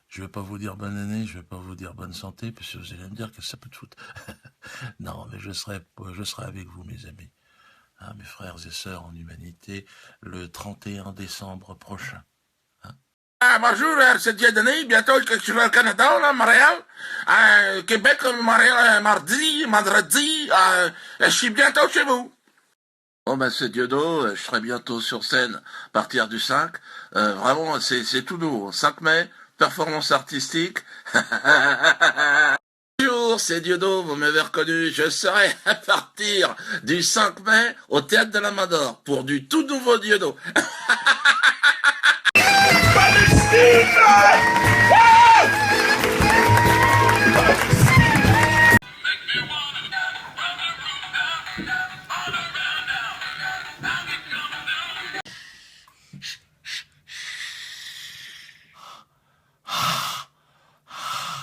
Je vais pas vous dire bonne année, je vais pas vous dire bonne santé, parce que vous allez me dire que ça peut te foutre. Non, mais je serai avec vous, mes amis, hein, mes frères et sœurs en humanité, le 31 décembre prochain. Ah, bonjour, c'est Dieudonné. Bientôt, je suis au Canada, là, Montréal. Québec, Montréal, mardi, vendredi. Je suis bientôt chez vous. Bon, ben, c'est Dieudonné. Je serai bientôt sur scène à partir du 5. Vraiment, c'est tout nouveau. 5 mai, performance artistique. Bonjour, c'est Dieudonné. Vous m'avez reconnu. Je serai à partir du 5 mai au Théâtre de la Madore pour du tout nouveau Dieudonné.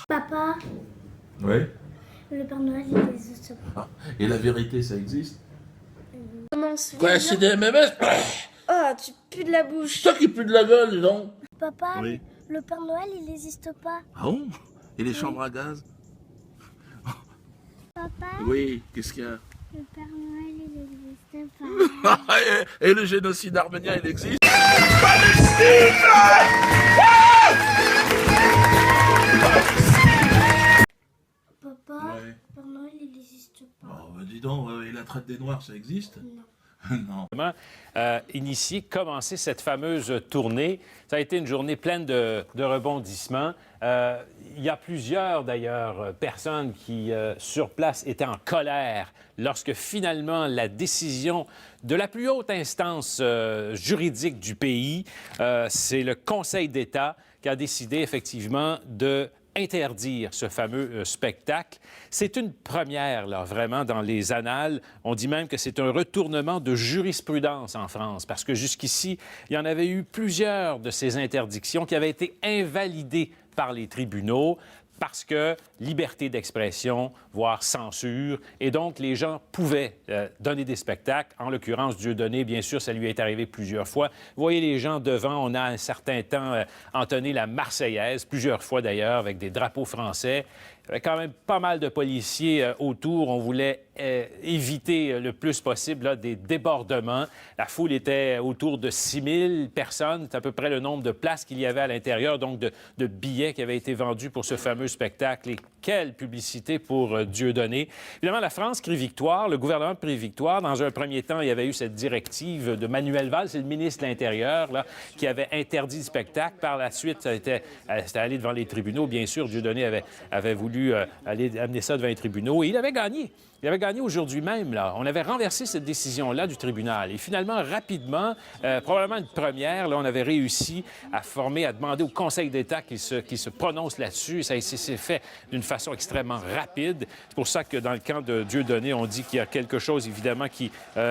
Papa, Oui. le Père Noël, il existe pas. Et la vérité, ça existe? Comment on se Quoi, c'est des MMS? Oh, tu pues de la bouche. C'est toi qui pue de la gueule, dis donc. Papa, Oui. le Père Noël, il n'existe pas. Ah bon? Et les chambres à gaz? Papa, Oui, qu'est-ce qu'il y a? le Père Noël, il n'existe pas. Et le génocide arménien, il existe? Papa, Ouais. le Père Noël, il n'existe pas. Oh, bah dis donc, et la traite des Noirs, ça existe? Non. Non. Initier, commencer cette fameuse tournée. Ça a été une journée pleine de rebondissements. Il y a plusieurs, d'ailleurs, personnes qui, sur place, étaient en colère lorsque, finalement, la décision de la plus haute instance juridique du pays, c'est le Conseil d'État qui a décidé, effectivement, de interdire ce fameux spectacle. C'est une première, là, vraiment, dans les annales. On dit même que c'est un retournement de jurisprudence en France, parce que jusqu'ici, il y en avait eu plusieurs de ces interdictions qui avaient été invalidées par les tribunaux parce que liberté d'expression, voire censure, et donc les gens pouvaient donner des spectacles. En l'occurrence, Dieudonné, bien sûr, ça lui est arrivé plusieurs fois. Vous voyez les gens devant, on a un certain temps entonné la Marseillaise, plusieurs fois d'ailleurs, avec des drapeaux français. Il y avait quand même pas mal de policiers autour. On voulait éviter le plus possible là, des débordements. La foule était autour de 6 000 personnes. C'est à peu près le nombre de places qu'il y avait à l'intérieur, donc de billets qui avaient été vendus pour ce fameux spectacle. Et quelle publicité pour Dieudonné. Évidemment, la France crie victoire. Le gouvernement crie victoire. Dans un premier temps, il y avait eu cette directive de Manuel Valls, c'est le ministre de l'Intérieur, là, qui avait interdit le spectacle. Par la suite, c'était allé devant les tribunaux. Bien sûr, Dieudonné avait voulu amener ça devant les tribunaux et il avait gagné. Il avait gagné aujourd'hui même, là. On avait renversé cette décision-là du tribunal. Et finalement, rapidement, probablement une première, là, on avait réussi à demander au Conseil d'État qu'il se prononce là-dessus. Ça s'est fait d'une façon extrêmement rapide. C'est pour ça que dans le camp de Dieudonné, on dit qu'il y a quelque chose, évidemment, qui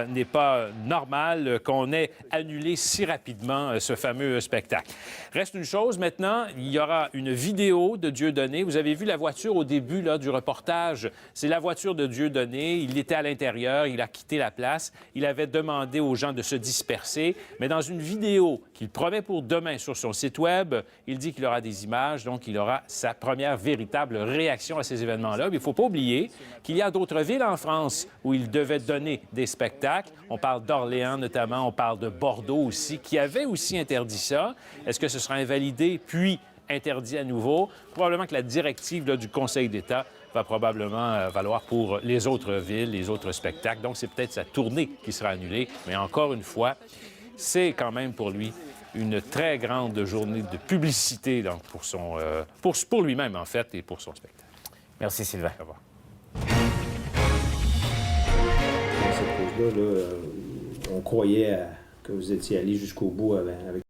n'est pas normal, qu'on ait annulé si rapidement ce fameux spectacle. Reste une chose, maintenant, il y aura une vidéo de Dieudonné. Vous avez vu la voiture au début là, du reportage. C'est la voiture de Dieudonné. Il était à l'intérieur, il a quitté la place. Il avait demandé aux gens de se disperser. Mais dans une vidéo qu'il promet pour demain sur son site Web, il dit qu'il aura des images, donc il aura sa première véritable réaction à ces événements-là. Mais il ne faut pas oublier qu'il y a d'autres villes en France où il devait donner des spectacles. On parle d'Orléans notamment, on parle de Bordeaux aussi, qui avait aussi interdit ça. Est-ce que ce sera invalidé puis interdit à nouveau? Probablement que la directive là, du Conseil d'État va probablement valoir pour les autres villes, les autres spectacles. Donc, c'est peut-être sa tournée qui sera annulée. Mais encore une fois, c'est quand même pour lui une très grande journée de publicité donc, pour lui-même, en fait, et pour son spectacle. Merci, Sylvain. Au revoir. Dans cette cause-là, on croyait que vous étiez allé jusqu'au bout avec